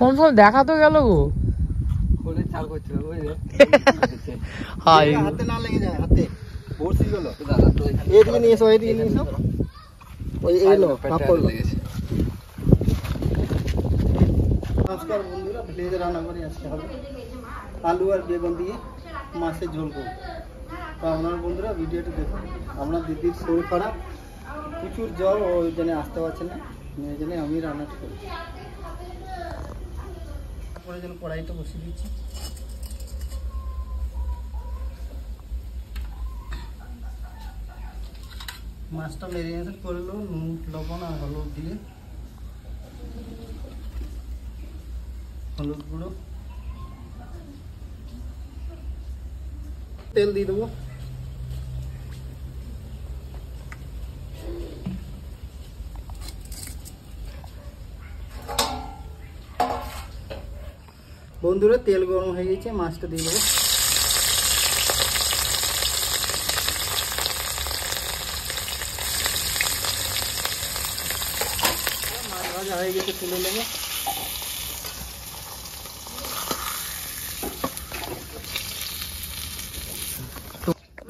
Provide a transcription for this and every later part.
কোন সময় দেখা তো গেল গো হাতে না লেগে যায় হাতে বড়শি গেল এদিকে নিয়ে এসো এদিকে নিয়ে এসো ওই এলো কাপড় লেগেছে। নমস্কার বন্ধুরা, ভেজে রান্না করে আসতে হবে আলু আর বেগুন দিয়ে মাছের ঝোল করব। তো আপনার বন্ধুরা ভিডিওটি দেখুন। আপনার দিদির শরীর খারাপ, প্রচুর জ্বর, ওই জন্য আসতে পারছে না, ওই জন্য আমি রান্নাটা করি। তারপরে যেন কড়াইটা বসিয়ে দিচ্ছি। মাছটা মেরিনেট করে নেব নুন লবণ আর হলুদ দিয়ে, হলুদ গুঁড়ো, তেল দিয়ে দেবো। বন্ধুরা তেল গরম হয়ে গেছে, মাছটা দিয়ে দেবো। মাছ ভাজা হয়ে গেছে, তুলে নেবো।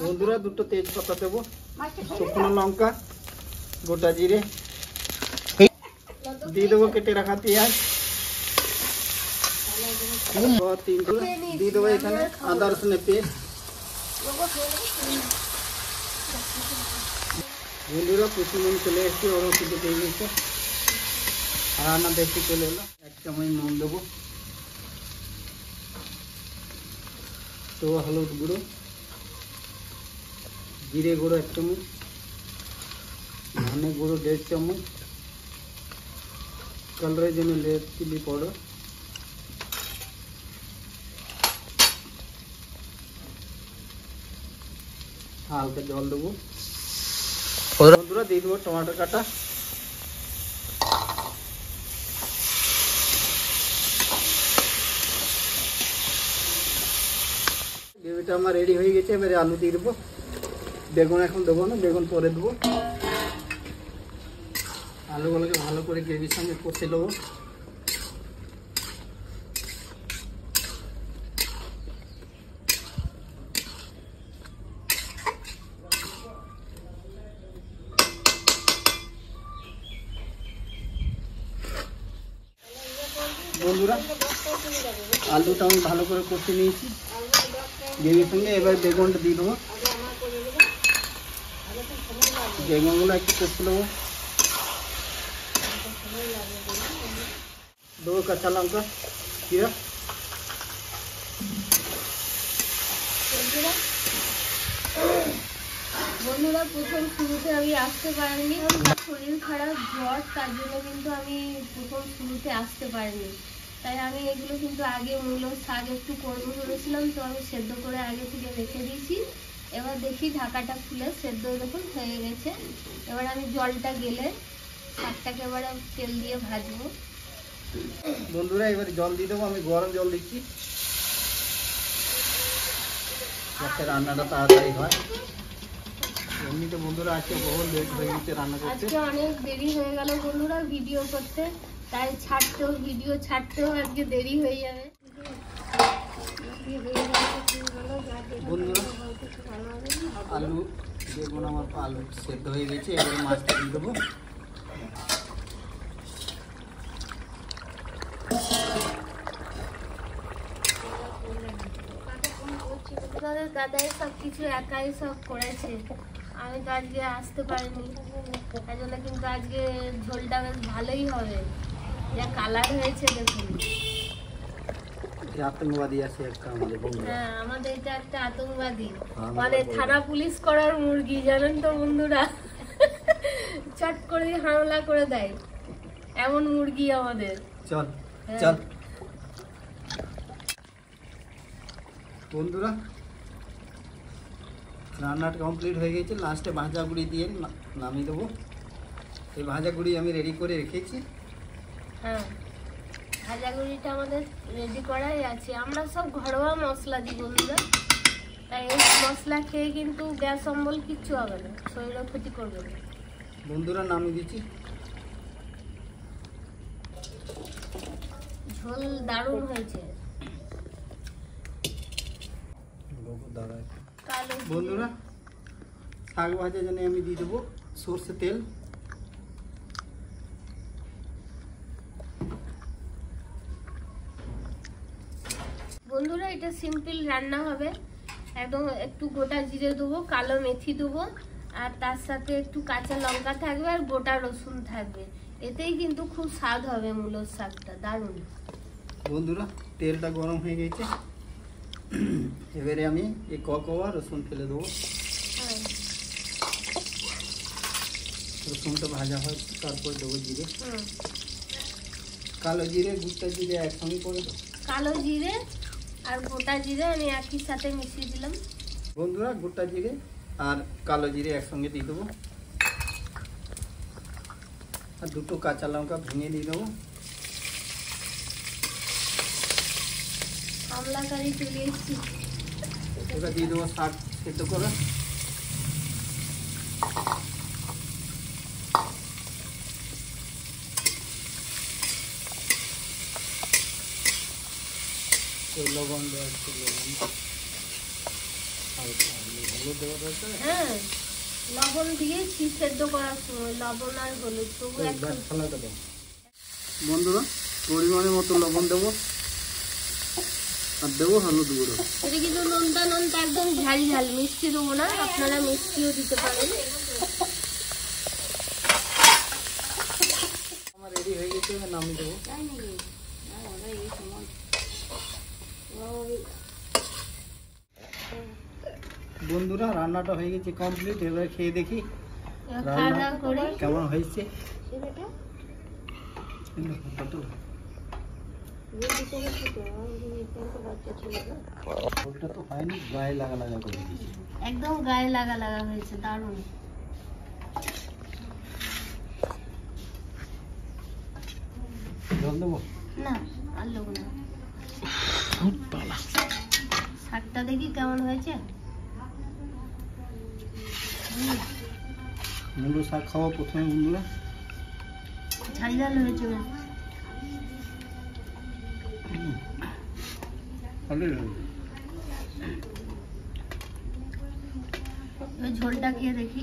বন্ধুরা দুটো তেজপাতা দেবো, শুকনো লঙ্কা, গোটা জিরে দিয়ে দেবো, কেটে রাখা পেঁয়াজ দিয়ে দেবো, এখানে আদা রসুনের পেস্ট। বন্ধুরা কুচুমন চলে এসেছে, ওরও কিছু দিয়ে গেছে, রান্না দেখতে চলে এলো। 1 চামচ নুন দেবো, তো হলুদ গুঁড়ো, জিরে গুঁড়ো 1 চামচ, ধনে গুঁড়ো 1.5 চামচ, কালারের জন্য রেড চিলি পাউডার, হালকা জল দেবো। বন্ধুরা দিয়ে দেবো টমেটো কাটা, গ্রেভিটা আমার রেডি হয়ে গেছে। এবারে আলু দিয়ে দেবো, বেগুন এখন দেবো না, বেগুন পরে দেবো। আলুগুলোকে ভালো করে গ্রেভির সঙ্গে কষে নেবো। বন্ধুরা আলুটা আমি ভালো করে কষে নিয়েছি গ্রেভির সঙ্গে। এবার বেগুনটা দিয়ে দেবো, বেগুনগুলো একটু কষে নেবো। দেবো কাঁচা লঙ্কা, জিরা। বন্ধুরা প্রথম শুরুতে আমি আসতে পারিনি, শরীর খারাপ জ্বর, তার জন্য কিন্তু আমি প্রথম শুরুতে আসতে পারিনি। তাই আমি এগুলো কিন্তু আগে মূলো শাক একটু করবো ভেবেছিলাম, তো আমি সেদ্ধ করে আগে থেকে রেখে দিয়েছি। এবার দেখি ঢাকাটা খুলে সেদ্ধ দেখুন হয়ে গেছে। এবার আমি জলটা গেলে শাকটাকে এবারে তেল দিয়ে ভাজবো। বন্ধুরা এবারে জল দিয়ে দেবো, আমি গরম জল দিচ্ছি যাতে রান্নাটা তাড়াতাড়ি হয়। এমনিতে বন্ধুরা আজকে বহু লেট হয়ে গেছে রান্না করতে, আজকে অনেক দেরি হয়ে গেল বন্ধুরা ভিডিও করতে, তাই ভিডিও ছাড়তেও আজকে দেরি হয়ে যাবে। বন্ধুরা আলু বেগুন আমার আলু সেদ্ধ হয়ে গেছে, এবারে মাছটা দিয়ে দেবো। দাদাই সব কিছু একাই সব করেছে, আমি তো আজকে আসতে পারিনি। তাই জন্য কিন্তু আজকে ঝোলটা বেশ ভালোই হবে, যা কালার হয়েছে দেখুন। আতঙ্কবাদী আছে একটা আমাদের বন্ধুরা। হ্যাঁ, আমাদের এটা একটা আতঙ্কবাদী, মানে থানা পুলিশ করার মুরগি, জানেন তো বন্ধুরা, চট করে হামলা করে দেয়। এমন মুরগি আমাদের। চল হ্যাঁ। চল বন্ধুরা, রান্নাটা কমপ্লিট হয়ে গেছে। লাস্টে ভাজা গুঁড়ি দিয়ে নামিয়ে দেবো। এই ভাজা গুঁড়ি আমি রেডি করে রেখেছি। হ্যাঁ, ভাজা গুঁড়িটা আমাদের রেডি করাই আছে। আমরা সব ঘরোয়া মশলা দিই বন্ধুরা, তাই এই মশলা খেয়ে কিন্তু গ্যাস অম্বল কিচ্ছু হবে না, শরীরও ক্ষতি করবে না। বন্ধুরা নামিয়ে দিচ্ছি। ঝোল দারুণ হয়েছে। কালো বন্ধুরা, শাক ভাজার জন্য আমি দিয়ে দেবো সর্ষে তেল। বন্ধুরা, এটা সিম্পল রান্না হবে একদম। একটু গোটা জিরে দেবো, কালো মেথি দেবো, আর তার সাথে একটু কাঁচা লঙ্কা থাকবে আর গোটা রসুন থাকবে। এতেই কিন্তু খুব স্বাদ হবে মূলোর শাকটা, দারুণ। বন্ধুরা, তেলটা গরম হয়ে গেছে। এবারে আমি এই ককোয়া রসুন ফেলে দেবো। হ্যাঁ। রসুনটা ভাজা হয়, তারপর দেবো জিরে, হুম। কালো জিরে, গোটা জিরে একসঙ্গে করে দেবো। কালো জিরে আর গোটা জিরে আমি একই সাথে মিশিয়ে দিলাম। বন্ধুরা, গোটা জিরে আর কালো জিরে একসঙ্গে দিয়ে দেবো, আর দুটো কাঁচা লঙ্কা ভেঙে দিয়ে দেবো। আমলা কারি চলে এসেছি। এবার দিয়ে দেবো শাক সেদ্ধ করে। লবণ দেওয়া, হলুদ দেওয়া দরকার। হ্যাঁ, লবণ দিয়েছি সেদ্ধ করার সময়, লবণ আর হলুদ। তবু একটু বন্ধুরা, পরিমাণের মতো লবণ দেবো আর দেবো হলুদ গুঁড়ো। এটা কিন্তু নোনতা নোনতা একদম ঝাল ঝাল, মিষ্টি দেবো না, আপনারা মিষ্টিও দিতে পারেন। আমার রেডি হয়ে গেছে, এবার নামিয়ে দেবো। বন্ধুরা, রান্নাটা হয়ে গেছে কমপ্লিট। এবার খেয়ে দেখি খাওয়া দাওয়া করে কেমন হয়েছে। ওটা তো হয়নি, গায়ে লাগা লাগা করে দিয়েছি। একদম গায়ে লাগা লাগা হয়েছে, দারুণ। জল দেবো না, আর লোক না। শাকটা দেখি কেমন হয়েছে। মূলো শাক খাওয়া প্রথমে বন্ধুরা। ঝাল ঝাল হয়েছে বেশ। এবার ঝোলটা খেয়ে দেখি।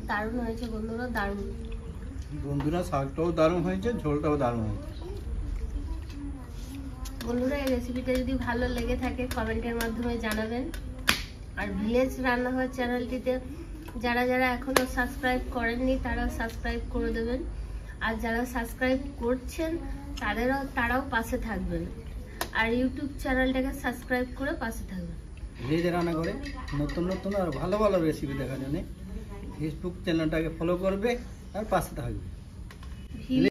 দারুণ হয়েছে বন্ধুরা, দারুণ। বন্ধুরা, শাকটাও দারুণ হয়েছে, ঝোলটাও দারুণ হয়েছে। বন্ধুরা, এই রেসিপিটা যদি ভালো লেগে থাকে কমেন্টের মাধ্যমে জানাবেন। আর ভিলেজ রান্নাঘর চ্যানেলটিতে যারা যারা এখনো সাবস্ক্রাইব করেননি তারা সাবস্ক্রাইব করে দেবেন, আর যারা সাবস্ক্রাইব করছেন তারাও পাশে থাকবেন, আর ইউটিউব চ্যানেলটাকে সাবস্ক্রাইব করে পাশে থাকবেন। ভিলেজ রান্নাঘরে নতুন নতুন আর ভালো ভালো রেসিপি দেখার জন্য ফেসবুক চ্যানেলটাকে ফলো করবে আর পাশে থাকবে।